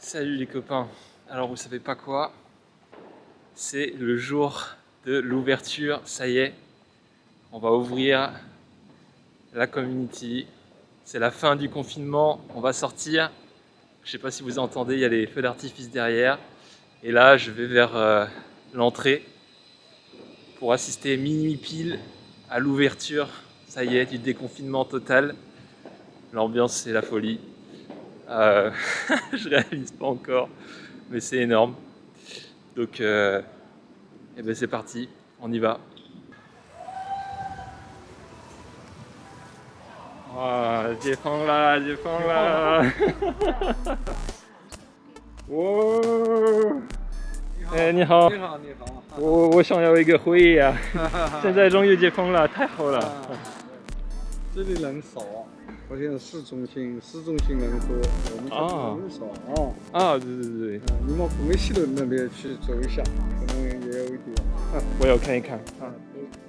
Salut les copains, alors vous savez pas quoi, c'est le jour de l'ouverture, ça y est, on va ouvrir la community, c'est la fin du confinement, on va sortir, je sais pas si vous entendez, il y a les feux d'artifice derrière, et là je vais vers l'entrée pour assister minuit pile à l'ouverture, ça y est, du déconfinement total, l'ambiance c'est la folie. Je réalise pas encore, mais c'est énorme. Donc, eh ben c'est parti, on y va. Wow, 解封了，解封了！哇！哎，你好。你好，你好。我想要一个会议啊！现在终于解封了，太好了。这里人少，我现在市中心人多，我们这里人少啊，对对对。你往梅西路那边去走一下，可能也有一点。我要看一看。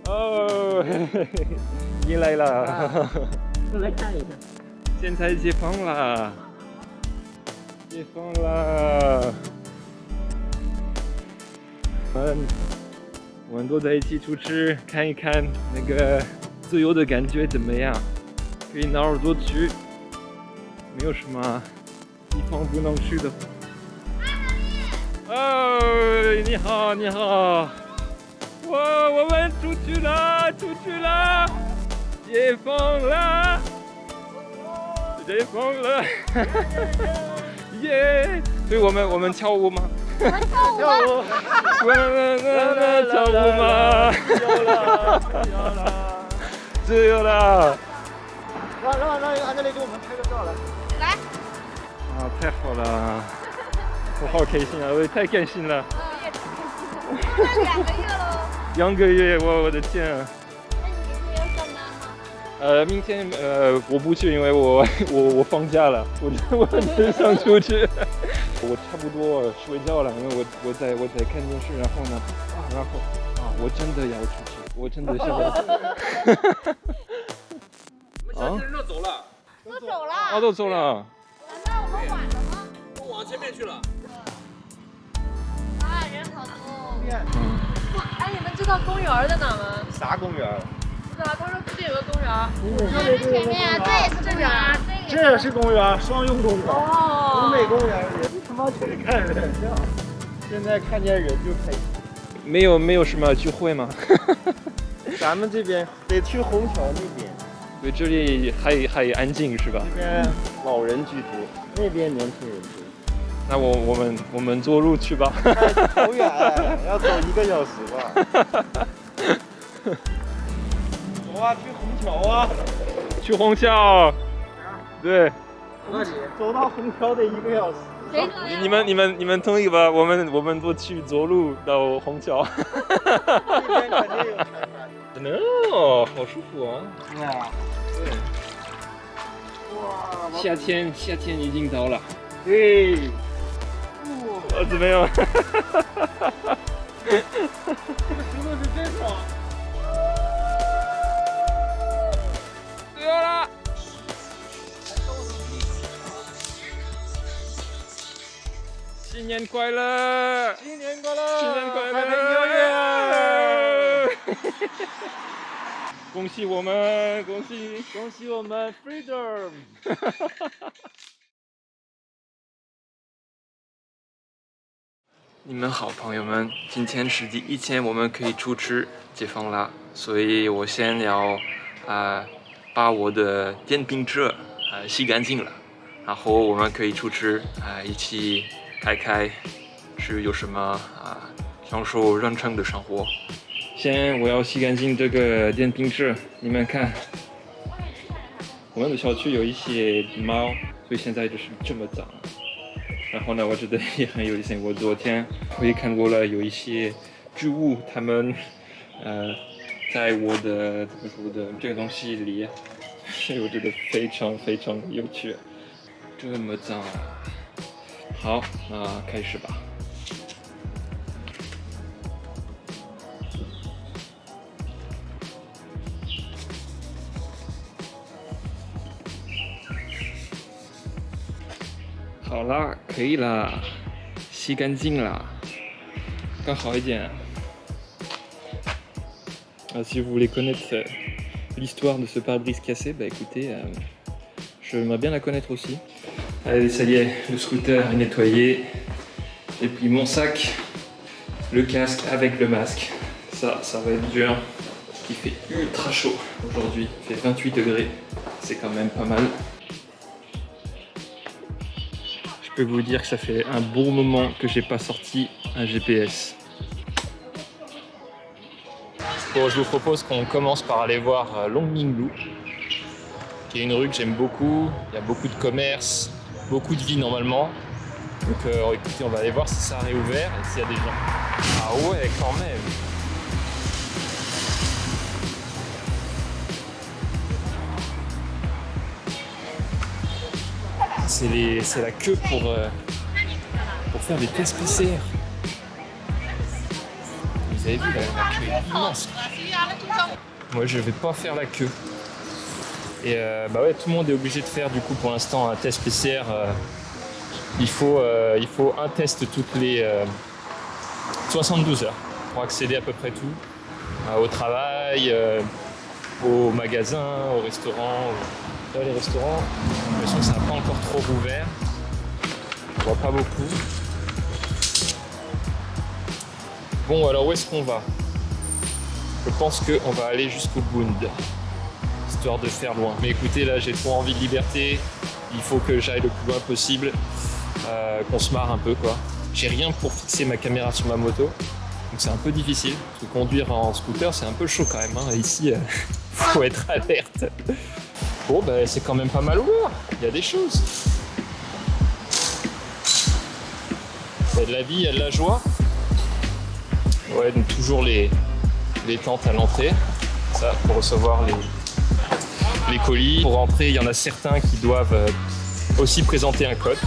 哦，你来了。我来看一看。现在解封了，解封了。我们都在一起出去看一看那个自由的感觉怎么样？可以哪儿都去，没有什么地方不能去的。哦，你好，你好！哇，我们出去了，出去了，解封了，解封了，耶！所以我们跳舞吗？跳舞，跳舞吗？自由了！让安德烈给我们拍个照来。来。啊，太好了！我好开心啊！我也太开心了。2个月喽。2个月，我的天啊！那你明天要上班吗？明天我不去，因为我放假了，我只想出去。我差不多睡觉了，因为我在看电视，然后呢，我真的要出去，我真的想要。我们小区人都走了，都走了。啊，都走了。难道我们晚了吗？都往前面去了。啊，人好多。哎，你们知道公园在哪吗？啥公园？不知道，他说附近有个公园。前面，这也是公园。这是公园，双用公园。哦。湖北公园也他妈去看人呀！现在看见人就开心。没有什么聚会吗？咱们这边得去虹桥那边。对，这里还安静是吧？这边老人居多，那边年轻人多。那我们坐路去吧。好远，要走1个小时吧。走啊，去虹桥啊！去虹桥。对。走到虹桥得1个小时。你们同意吧？我们都去走路到虹桥。那边肯定有餐馆。真的哦，好舒服啊！对。哇，夏天已经到了。对。怎么样？这个石头是真爽。对了。新年快乐！新年快乐！新年快乐 ！Happy New Year！恭喜我们，恭喜我们 Freedom！ 你们好，朋友们，今天是第1天，我们可以出去解封了，所以我先要把我的电瓶车洗干净了，然后我们可以出去一起开是有什么享受人生的生活。先我要洗干净这个电瓶车，你们看，我们的小区有一些猫，所以现在就是这么脏。然后呢，我觉得也很有意思。我昨天我也看过了，有一些植物，它们在我的这个东西里，所以我觉得非常有趣。这么脏，好，那开始吧。好啦，可以啦，洗干净啦，更好一点。Si vous voulez connaître l'histoire de ce pare-brise cassé, bah écoutez, j'aimerais bien la connaître aussi. Allez, ça y est, le scooter est nettoyé. Et puis mon sac, le casque avec le masque. Ça va être dur. Il fait ultra chaud aujourd'hui. Il fait 28 degrés. C'est quand même pas mal. Je peux vous dire que ça fait un bon moment que j'ai pas sorti un GPS. Bon, je vous propose qu'on commence par aller voir Longminglu, qui est une rue que j'aime beaucoup. Il y a beaucoup de commerces, beaucoup de vie normalement. Donc écoutez, on va aller voir si ça a réouvert et s'il y a des gens. Ah ouais, quand même. C'est la queue pour faire des tests PCR. Vous avez vu, la queue est immense. Moi, je vais pas faire la queue. Et bah ouais, tout le monde est obligé de faire du coup pour l'instant un test PCR. Il faut un test toutes les 72 heures pour accéder à peu près tout. Au travail, au magasin, au restaurant. Là, les restaurants, j'ai l'impression que ça n'a pas encore trop rouvert. On voit pas beaucoup. Bon, alors où est-ce qu'on va? Je pense qu'on va aller jusqu'au Bund, histoire de faire loin. Mais écoutez, là, j'ai trop envie de liberté. Il faut que j'aille le plus loin possible, qu'on se marre un peu, quoi. J'ai rien pour fixer ma caméra sur ma moto, donc c'est un peu difficile. Parce que conduire en scooter, c'est un peu chaud quand même, hein. Ici, faut être alerte. Bon, ben, c'est quand même pas mal ouvert. Il y a des choses. Il y a de la vie, il y a de la joie. Ouais, donc toujours les tentes à l'entrée. Ça, pour recevoir les colis. Pour rentrer, il y en a certains qui doivent aussi présenter un code.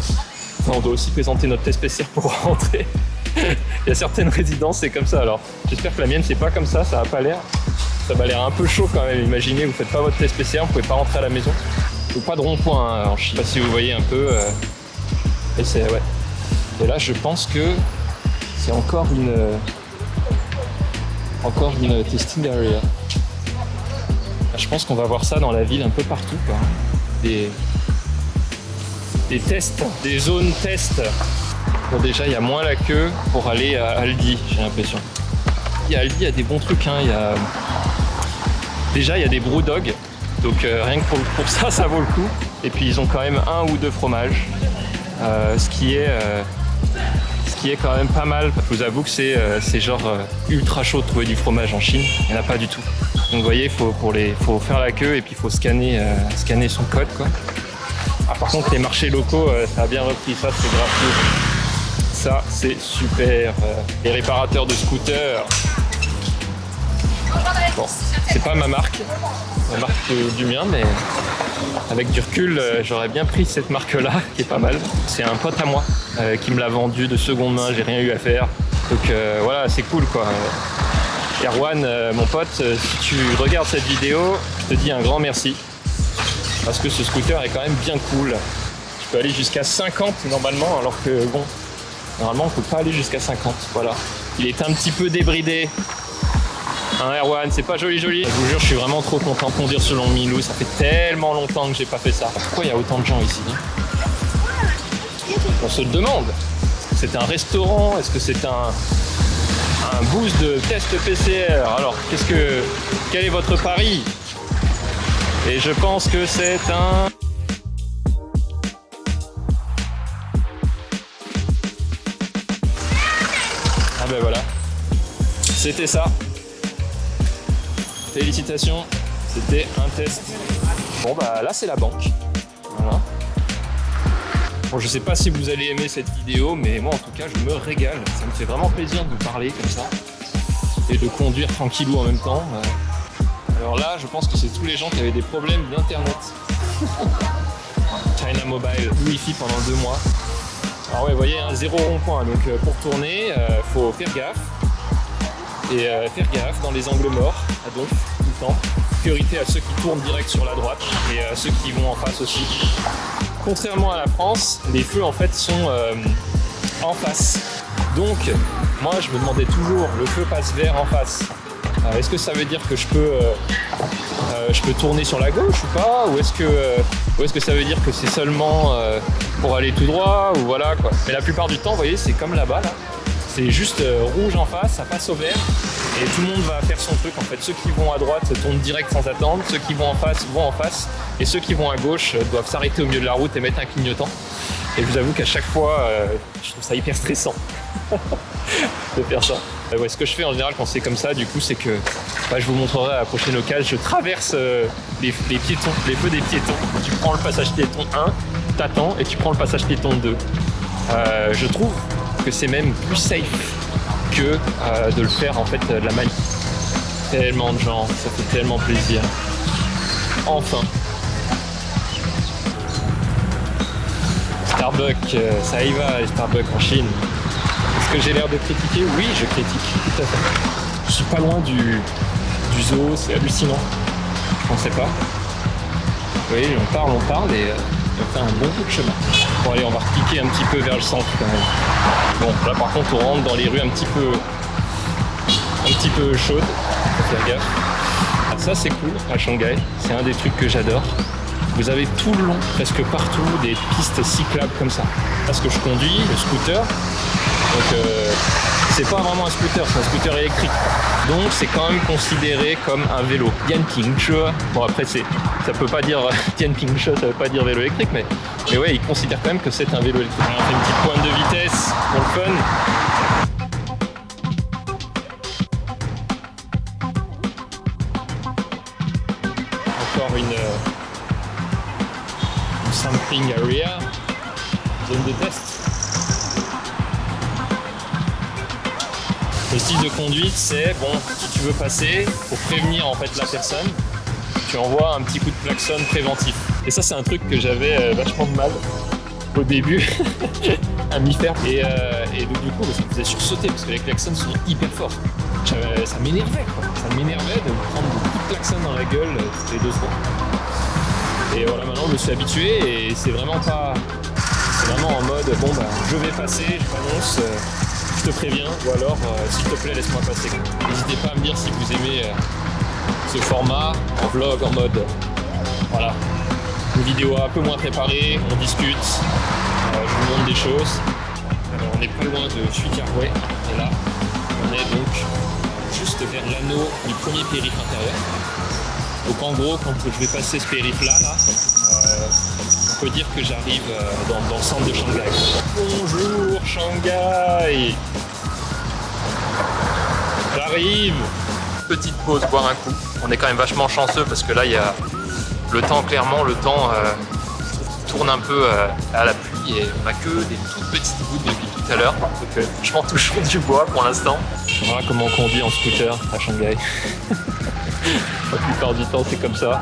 Enfin, on doit aussi présenter notre test PCR pour rentrer. Il y a certaines résidences, c'est comme ça. Alors, j'espère que la mienne, c'est pas comme ça. Ça n'a pas l'air. Ça m'a l'air un peu chaud quand même. Imaginez, vous faites pas votre test PCR, vous pouvez pas rentrer à la maison. Donc pas de rond-point hein, en Chine. Je sais pas si vous voyez un peu. Et c'est ouais. Et là, je pense que c'est encore une testing area. Je pense qu'on va voir ça dans la ville un peu partout, quoi. Des tests, des zones tests. Bon, déjà, il y a moins la queue pour aller à Aldi, j'ai l'impression. Aldi, il y a des bons trucs, hein. Déjà, il y a des Brewdog, donc rien que pour ça, ça vaut le coup. Et puis, ils ont quand même 1 ou 2 fromages, ce qui est quand même pas mal. Je vous avoue que c'est genre ultra chaud de trouver du fromage en Chine, il n'y en a pas du tout. Donc, vous voyez, faut faire la queue et puis il faut scanner son code, quoi. Ah, par contre, les marchés locaux, ça a bien repris, ça, c'est gratuit. Ça, c'est super. Les réparateurs de scooters. Bon, c'est pas ma marque, la marque du mien, mais avec du recul, j'aurais bien pris cette marque-là, qui est pas mal. C'est un pote à moi qui me l'a vendu de seconde main, j'ai rien eu à faire. Donc voilà, c'est cool, quoi. Erwan, mon pote, si tu regardes cette vidéo, je te dis un grand merci. Parce que ce scooter est quand même bien cool. Je peux aller jusqu'à 50 normalement, alors que bon, normalement on peut pas aller jusqu'à 50, voilà. Il est un petit peu débridé. Hein, Erwan, c'est pas joli. Je vous jure, je suis vraiment trop content de conduire ce Longminglu. Ça fait tellement longtemps que j'ai pas fait ça. Pourquoi il y a autant de gens ici? On se le demande. Est-ce que c'est un restaurant? Est-ce que c'est un booth de test PCR? Alors, quel est votre pari? Et je pense que c'est un... Ah ben voilà. C'était ça. Félicitations, c'était un test. Bon bah là c'est la banque. Voilà. Bon, je sais pas si vous allez aimer cette vidéo, mais moi en tout cas je me régale. Ça me fait vraiment plaisir de vous parler comme ça et de conduire tranquillou en même temps. Alors là, je pense que c'est tous les gens qui avaient des problèmes d'internet. China Mobile, Wi-Fi pendant 2 mois. Alors ouais, vous voyez, un 0 rond-point. Donc pour tourner, faut faire gaffe. Et faire gaffe dans les angles morts, à donf, tout le temps. Priorité à ceux qui tournent direct sur la droite et à ceux qui vont en face aussi. contrairement à la France, les feux en fait sont en face. Donc, moi je me demandais toujours, le feu passe vert en face. Est-ce que ça veut dire que je peux tourner sur la gauche ou pas, ou est-ce que ça veut dire que c'est seulement pour aller tout droit, ou voilà quoi. Mais la plupart du temps, vous voyez, c'est comme là-bas là. C'est juste rouge en face, ça passe au vert et tout le monde va faire son truc en fait. Ceux qui vont à droite tournent direct sans attendre, ceux qui vont en face et ceux qui vont à gauche doivent s'arrêter au milieu de la route et mettre un clignotant. Et je vous avoue qu'à chaque fois, je trouve ça hyper stressant de faire ça. Ouais, ce que je fais en général quand c'est comme ça, du coup, c'est que je vous montrerai à la prochaine occasion. Je traverse les piétons, les feux des piétons. Tu prends le passage piéton 1, t'attends et tu prends le passage piéton 2. Je trouve que c'est même plus safe que de le faire en fait de la manière. Tellement de gens, ça fait tellement plaisir. Enfin. Starbucks, ça y va les Starbucks en Chine. Est-ce que j'ai l'air de critiquer? Oui, je critique, tout à fait. Je suis pas loin du zoo, c'est hallucinant. Je pensais pas. Oui, on parle et on fait un bon bout de chemin. Bon allez, on va repiquer un petit peu vers le centre quand même. Bon, là par contre on rentre dans les rues un petit peu chaudes, faut faire gaffe. Ça c'est cool à Shanghai, c'est un des trucs que j'adore. Vous avez tout le long, presque partout, des pistes cyclables comme ça. Là ce que je conduis, le scooter, donc c'est pas vraiment un scooter, c'est un scooter électrique. Donc c'est quand même considéré comme un vélo. Dianpingche. Bon après ça peut pas dire Dianpingche, ça veut pas dire vélo électrique, mais ouais, ils considèrent quand même que c'est un vélo électrique. On fait une petite pointe de vitesse pour le fun. Encore une sampling area, zone de test. Le style de conduite, c'est bon, si tu veux passer, pour prévenir en fait la personne, tu envoies un petit coup de klaxon préventif. Et ça, c'est un truc que j'avais vachement de mal au début à m'y faire. Et donc du coup, ça me faisait sursauter parce que les klaxons sont hyper forts. Ça m'énervait quoi. Ça m'énervait de me prendre beaucoup de klaxons dans la gueule toutes les 2 secondes. Et voilà, maintenant je me suis habitué et c'est vraiment en mode bon je vais passer, je m'annonce. Je te préviens, ou alors s'il te plaît laisse-moi passer. N'hésitez pas à me dire si vous aimez ce format en vlog, en mode voilà, une vidéo un peu moins préparée, on discute, je vous montre des choses. Alors, on n'est pas loin de Suicarouet et là on est donc juste vers l'anneau du premier périph' intérieur. Donc en gros quand je vais passer ce périph' là, on peut dire que j'arrive dans le centre de Shanghai. Bonjour Shanghai. J'arrive. Petite pause, boire un coup. On est quand même vachement chanceux parce que là il y a le temps, clairement le temps tourne un peu à la pluie et on n'a que des toutes petites gouttes depuis tout à l'heure. Donc je m'en touche du bois pour l'instant. Voilà comment on conduit en scooter à Shanghai. La plupart du temps c'est comme ça.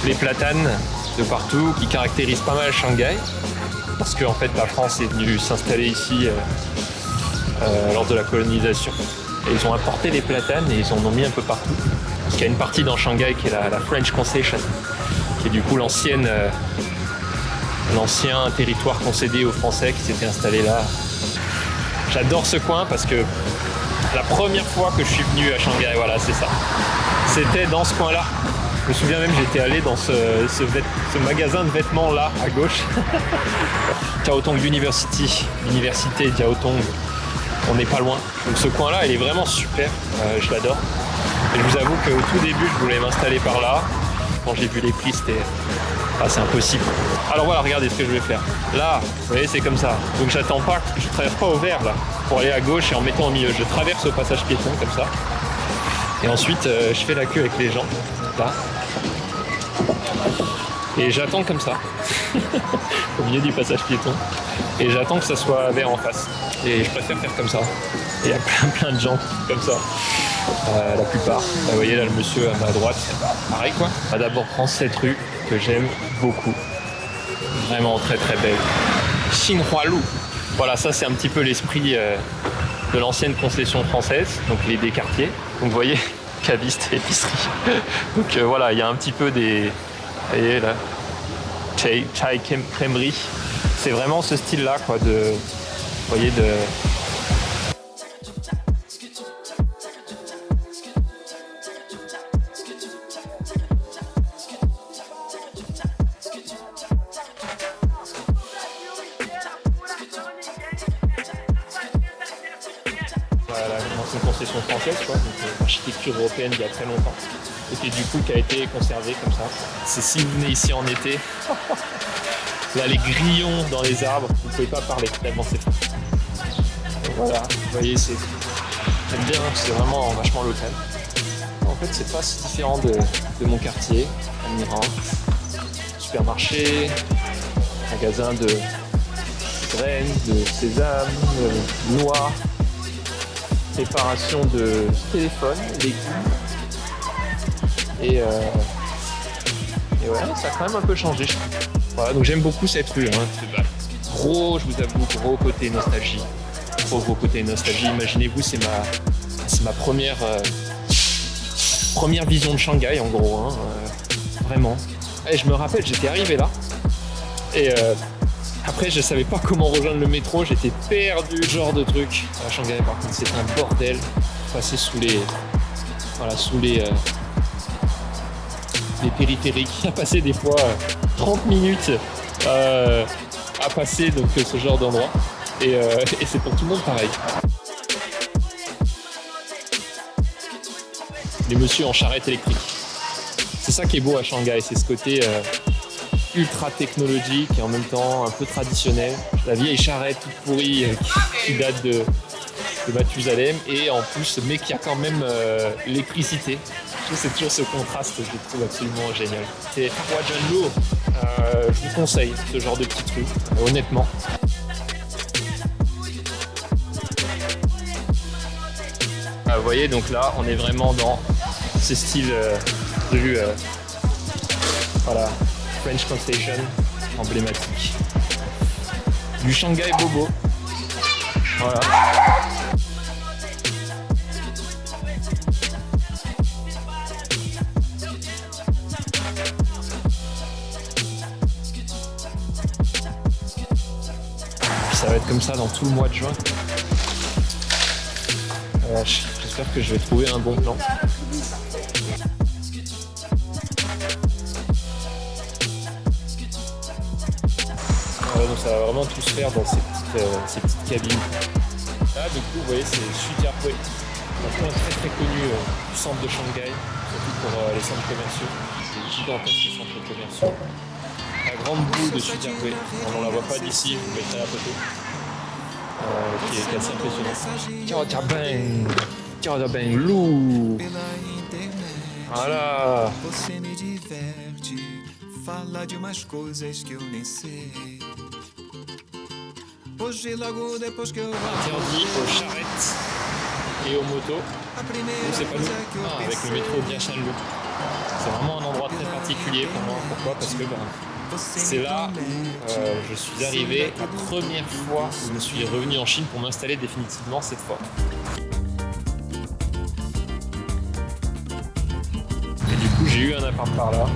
Les platanes de partout qui caractérisent pas mal Shanghai parce qu'en fait la France est venue s'installer ici lors de la colonisation et ils ont importé les platanes et ils en ont mis un peu partout parce qu'il y a une partie dans Shanghai qui est la French Concession qui est du coup l'ancien territoire concédé aux Français qui s'étaient installés là. J'adore ce coin parce que la première fois que je suis venu à Shanghai, voilà c'est ça, c'était dans ce coin là. Je me souviens même, j'étais allé dans ce magasin de vêtements là, à gauche. Jiaotong University, l'université Jiaotong. On n'est pas loin. Donc ce coin là, il est vraiment super, je l'adore. Et je vous avoue qu'au tout début, je voulais m'installer par là. Quand j'ai vu les prix, c'était... c'est impossible. Alors voilà, regardez ce que je vais faire. Là, vous voyez, c'est comme ça. Donc j'attends pas, je traverse pas au vert là, pour aller à gauche et en mettant au milieu. Je traverse au passage piéton comme ça. Et ensuite, je fais la queue avec les gens, là. Et j'attends comme ça, au milieu du passage piéton. Et j'attends que ça soit vert en face. Et je préfère faire comme ça. Et il y a plein de gens comme ça. La plupart. Vous voyez là le monsieur à ma droite. Pareil quoi. On va d'abord prendre cette rue que j'aime beaucoup. Vraiment très très belle. Xinhualu. Voilà, ça c'est un petit peu l'esprit de l'ancienne concession française. Donc des quartiers. Donc vous voyez, caviste et épicerie. Donc voilà, il y a un petit peu des... Vous voyez là, chai crèmerie. C'est vraiment ce style-là, quoi, de, vous voyez, de. Voilà, c'est une concession française, quoi, donc architecture européenne il y a très longtemps, et qui du coup qui a été conservée comme ça. C'est si vous venez ici en été, là les grillons dans les arbres, vous pouvez pas parler tellement c'est fort. Voilà, vous voyez, j'aime bien, c'est vraiment vachement local. En fait, c'est pas si différent de mon quartier, Admirant. Supermarché, magasin de graines, de sésame, de noix, préparation de téléphone, légumes. Et ouais, ça a quand même un peu changé. Voilà, donc j'aime beaucoup cette rue. Hein. Gros, je vous avoue, gros côté nostalgie. Gros côté nostalgie. Imaginez-vous, c'est ma première vision de Shanghai, en gros. Hein. Vraiment. Et je me rappelle, j'étais arrivé là. Et après, je savais pas comment rejoindre le métro. J'étais perdu, genre de truc. À Shanghai, par contre, c'est un bordel. Passer sous les périphériques. À passer des fois 30 minutes à passer donc ce genre d'endroit. Et c'est pour tout le monde pareil. Les messieurs en charrette électrique. C'est ça qui est beau à Shanghai, c'est ce côté ultra technologique et en même temps un peu traditionnel. La vieille charrette toute pourrie qui date de Mathusalem et en plus, mais qui a quand même l'électricité. C'est toujours ce contraste que je trouve absolument génial. C'est Huajianlu, je vous conseille ce genre de petit truc, honnêtement. Vous voyez, donc là, on est vraiment dans ce style rue, voilà, French Concession, emblématique. Du Shanghai Bobo. Voilà. Ça va être comme ça dans tout le mois de juin. J'espère que je vais trouver un bon plan. Donc ça va vraiment tout se faire dans ces petites cabines. Là, du coup, vous voyez, c'est Xujiahui, un point très très connu du centre de Shanghai, surtout pour les centres commerciaux, des gigantesques centres commerciaux. La grande boule de Xujiahui, on ne la voit pas d'ici, je vous mettrai la photo, qui est assez impressionnante. Jiaobang Lu. Voilà. Fala de umas coisas que eu nem sei. Hoje logo depois que eu interdit aux charrettes et aux motos. C'est pas nous. Avec le métro Jianshanlu. C'est vraiment un endroit très particulier pour moi. Pourquoi ? Parce que c'est là où je suis arrivé la première fois où je suis revenu en Chine pour m'installer définitivement cette fois. Et du coup j'ai eu un appart par là.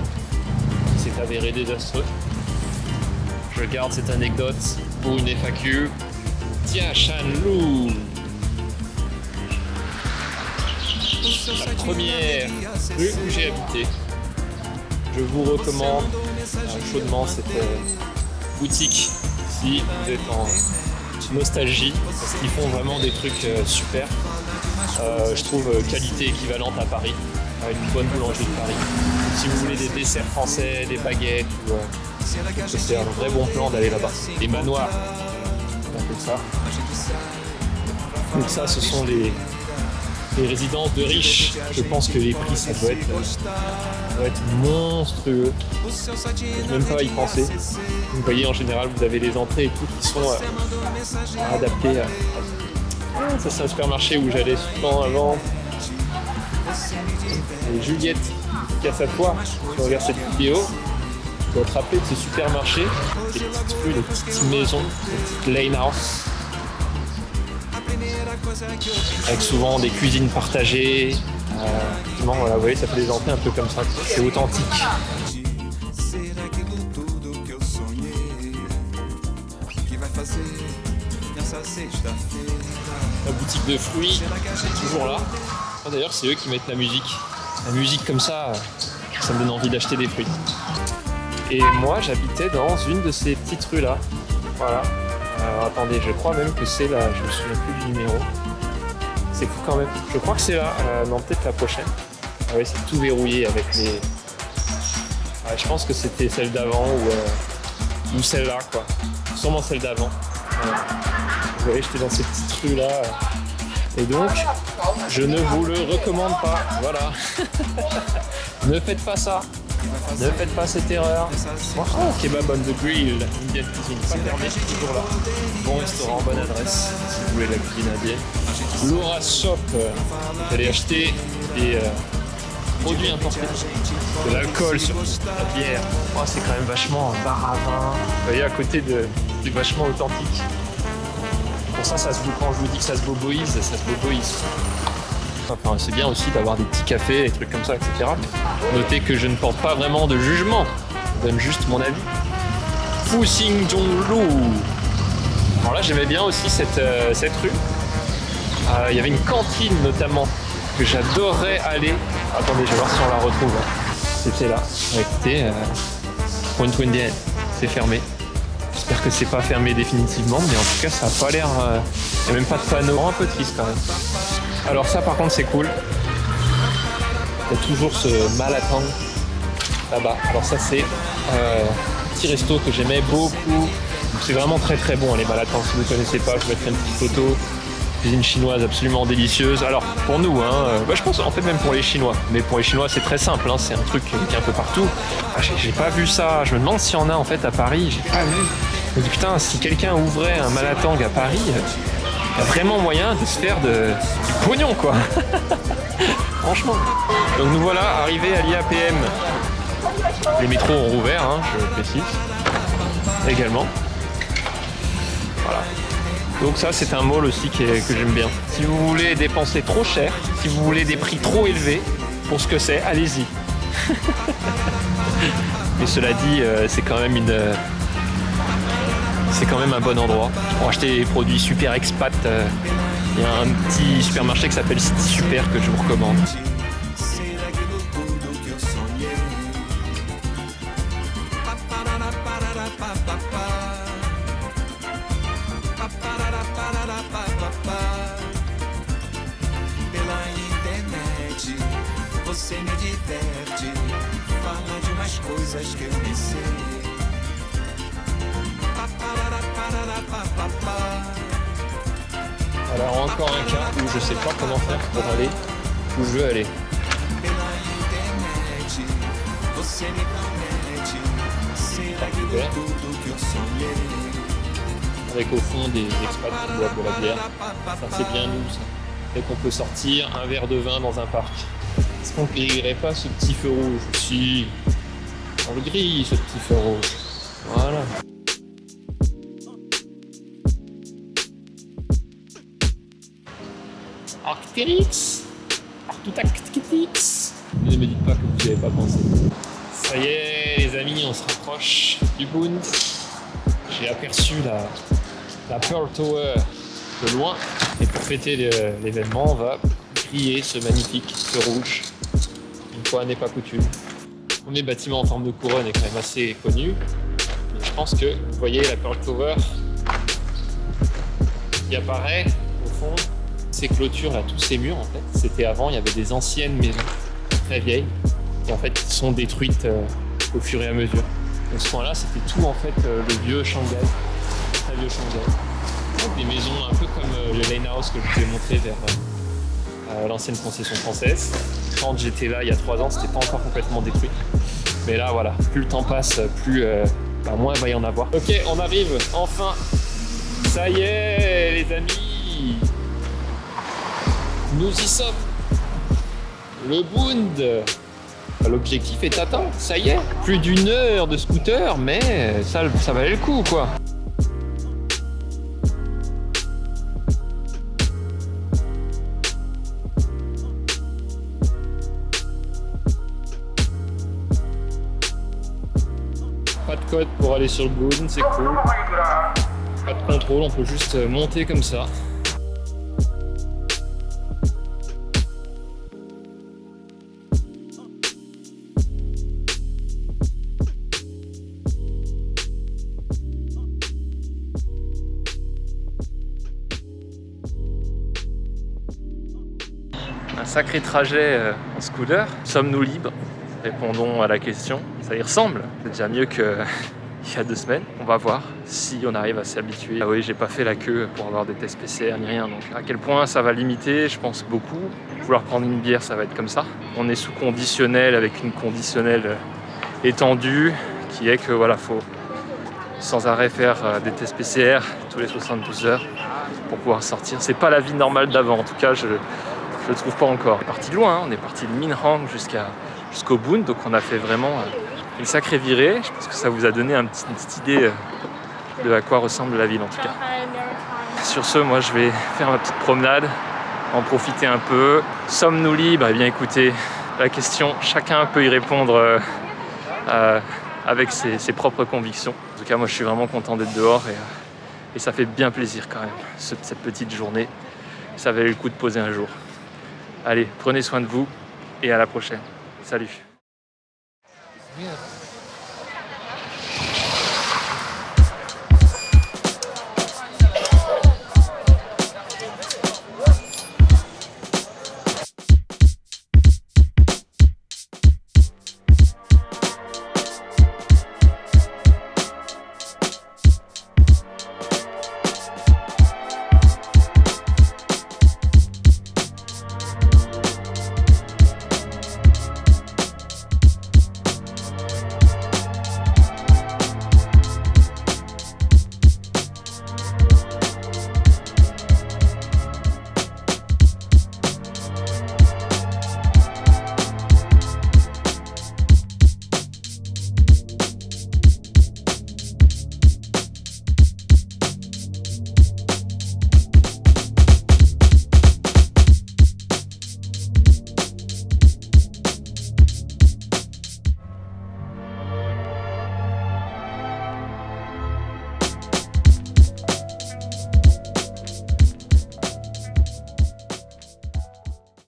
C'est avéré désastreux. Je garde cette anecdote pour une FAQ. Jianshanlu. La première rue où j'ai habité. Je vous recommande chaudement cette boutique si vous êtes en nostalgie, parce qu'ils font vraiment des trucs super. Je trouve qualité équivalente à Paris, à une bonne boulangerie de Paris. Si vous voulez des desserts français, des baguettes, c'est un vrai bon plan d'aller là-bas. Les manoirs, on appelle ça. Donc ça, ce sont les résidences de riches. Je pense que les prix, ça doit être monstrueux. Je ne peux même pas y penser. Vous voyez, en général, vous avez les entrées et tout qui sont adaptées à... Ça, c'est un supermarché où j'allais souvent avant. Et Juliette, qui a sa foi, si on regarde cette vidéo, tu dois te rappeler de ce supermarché, des petites rues, des petites maisons, des petites lane house, avec souvent des cuisines partagées. Voilà, vous voyez, ça fait des entrées un peu comme ça. C'est authentique. La boutique de fruits, c'est toujours là. Ah, d'ailleurs, c'est eux qui mettent la musique. La musique comme ça me donne envie d'acheter des fruits. Et moi, j'habitais dans une de ces petites rues-là. Voilà. Alors, attendez, je crois même que c'est là. Je me souviens plus du numéro. C'est fou quand même. Je crois que c'est là. Non, peut-être la prochaine. Ah oui, c'est tout verrouillé avec les... Ouais, je pense que c'était celle d'avant ou celle-là, quoi. Sûrement celle d'avant. Ouais. Vous voyez, j'étais dans ces petites rues-là. Et donc, je ne vous le recommande pas. Voilà. Ne faites pas ça. Ne faites pas cette erreur. Oh, kebab on the grill. Indienne cuisine, pas fermée, c'est toujours là. Bon restaurant, bonne adresse, si vous voulez la cuisine indienne. Laura Shop, vous allez acheter des produits importés. De l'alcool, sur la bière. Oh, c'est quand même vachement un bar à vin. Vous voyez, à côté du vachement authentique. Pour ça, quand je vous dis que ça se boboise, ça se boboise. Enfin, c'est bien aussi d'avoir des petits cafés, des trucs comme ça, etc. Notez que je ne porte pas vraiment de jugement. Je donne juste mon avis. Fuxing Zhonglu. Alors là, j'aimais bien aussi cette rue. Il y avait une cantine notamment que j'adorais aller. Attendez, je vais voir si on la retrouve. C'était là. Écoutez, c'est fermé. J'espère que c'est pas fermé définitivement, mais en tout cas, ça n'a pas l'air... Il n'y a même pas de panneau. Un peu triste quand même. Alors ça, par contre, c'est cool. Il y a toujours ce malatang là-bas. Alors ça, c'est un petit resto que j'aimais beaucoup. C'est vraiment très très bon, les malatangs. Si vous ne connaissez pas, je vous mettrai une petite photo. Cuisine chinoise absolument délicieuse. Alors pour nous, je pense en fait même pour les Chinois. Mais pour les Chinois, c'est très simple. C'est un truc qui est un peu partout. J'ai pas vu ça. Je me demande s'il y en a en fait à Paris. J'ai pas vu. Je me dis putain, si quelqu'un ouvrait un malatang à Paris, il y a vraiment moyen de se faire du pognon, quoi. Franchement. Donc nous voilà arrivés à l'IAPM. Les métros ont rouvert, je précise. Également. Voilà. Donc ça, c'est un mall aussi que j'aime bien. Si vous voulez dépenser trop cher, si vous voulez des prix trop élevés pour ce que c'est, allez-y. Mais cela dit, c'est quand même un bon endroit pour acheter des produits super expat. Il y a un petit supermarché qui s'appelle City Super que je vous recommande. Alors encore un cas où je sais pas comment faire pour aller où je veux aller. Avec au fond des expats qui boivent de la bière. Ça c'est bien nous ça. Dès qu'on peut sortir un verre de vin dans un parc. Est-ce qu'on ne grillerait pas ce petit feu rouge? Si, on le grille ce petit feu rouge. Voilà. Arctérix, Arctérix. Ne me dites pas que vous n'y avez pas pensé. Ça y est les amis, on se rapproche du Bund. J'ai aperçu la Pearl Tower de loin. Et pour fêter l'événement, on va griller ce magnifique feu rouge. Une fois n'est pas coutume. Le premier bâtiment en forme de couronne est quand même assez connu. Mais je pense que vous voyez la Pearl Tower qui apparaît au fond. Ces clôtures là, tous ces murs en fait, c'était avant, il y avait des anciennes maisons très vieilles et en fait qui sont détruites au fur et à mesure. Donc ce point là c'était tout en fait le vieux Shanghai, très vieux Shanghai. Des maisons un peu comme le Lane House que je vous ai montré vers l'ancienne concession française. Quand j'étais là il y a 3 ans, c'était pas encore complètement détruit. Mais là voilà, plus le temps passe, plus moins il va y en avoir. Ok, on arrive enfin. Ça y est les amis. Nous y sommes. Le Bund. L'objectif est atteint, ça y est. Plus d'1 heure de scooter, mais ça valait le coup, quoi. Pas de code pour aller sur le Bund, c'est cool. Pas de contrôle, on peut juste monter comme ça. Un sacré trajet en scooter. Sommes-nous libres? Répondons à la question. Ça y ressemble. C'est déjà mieux qu'il y a 2 semaines. On va voir si on arrive à s'y habituer. Ah oui, j'ai pas fait la queue pour avoir des tests PCR ni rien. Donc à quel point ça va limiter, je pense beaucoup. Vouloir prendre une bière, ça va être comme ça. On est sous conditionnel avec une conditionnelle étendue qui est que voilà, faut sans arrêt faire des tests PCR tous les 72 heures pour pouvoir sortir. C'est pas la vie normale d'avant. En tout cas, je le trouve pas encore. On est parti de loin, hein. On est parti de Minhang jusqu'au Bund, donc on a fait vraiment une sacrée virée. Je pense que ça vous a donné une petite idée de à quoi ressemble la ville en tout cas. Sur ce, moi je vais faire ma petite promenade, en profiter un peu. Sommes-nous libres? Eh bien écoutez, la question, chacun peut y répondre avec ses propres convictions. En tout cas, moi je suis vraiment content d'être dehors et ça fait bien plaisir quand même, cette petite journée. Ça valait le coup de poser un jour. Allez, prenez soin de vous et à la prochaine. Salut.